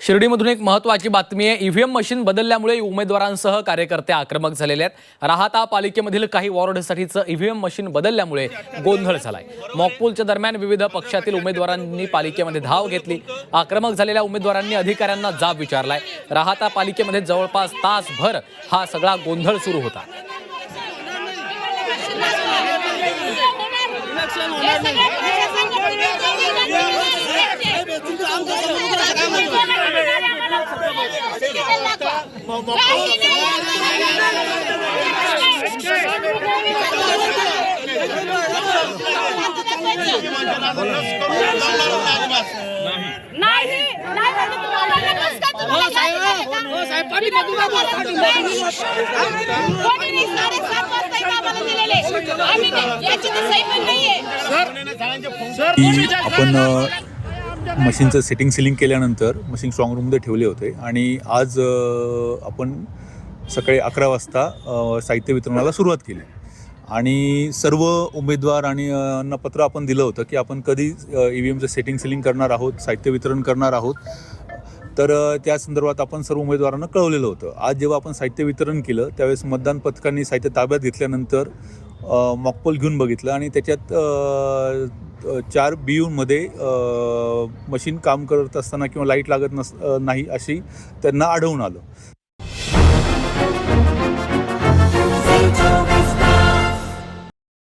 शिर्डीमधून एक महत्त्वाची बातमी आहे। ईव्हीएम मशीन बदलल्यामुळे उमेदवारांसह कार्यकर्ते आक्रमक झालेले आहेत। राहाता पालिकेमधील काही वॉर्डसाठीचं ईव्हीएम मशीन बदलल्यामुळे गोंधळ झालाय। मॉकपोलच्या दरम्यान विविध पक्षातील उमेदवारांनी पालिकेमध्ये धाव घेतली। आक्रमक झालेल्या उमेदवारांनी अधिकाऱ्यांना जाब विचारलाय। राहाता पालिकेमध्ये जवळपास तासभर हा सगळा गोंधळ सुरू होता। आपण मशीनचं सेटिंग सिलिंग केल्यानंतर मशीन स्ट्रॉंग रूममध्ये ठेवले होते आणि आज आपण सकाळी 11 वाजता साहित्य वितरणाला सुरुवात केली आणि सर्व उमेदवार आणि पत्र आपण दिलं होतं की आपण कधी EVMचं सेटिंग सिलिंग करणार आहोत, साहित्य वितरण करणार आहोत। तर त्या संदर्भात आपण सर्व उमेदवारांना कळवलेलं होतं। आज जेव्हा आपण साहित्य वितरण केलं त्यावेळेस मतदान पथकांनी साहित्य ताब्यात घेतल्यानंतर मॉकपोल घेऊन बघितलं आणि त्याच्यात 4 BUमध्ये मशीन काम करत असताना किंवा लाईट लागत नाही अशी त्यांना आढळून आलं।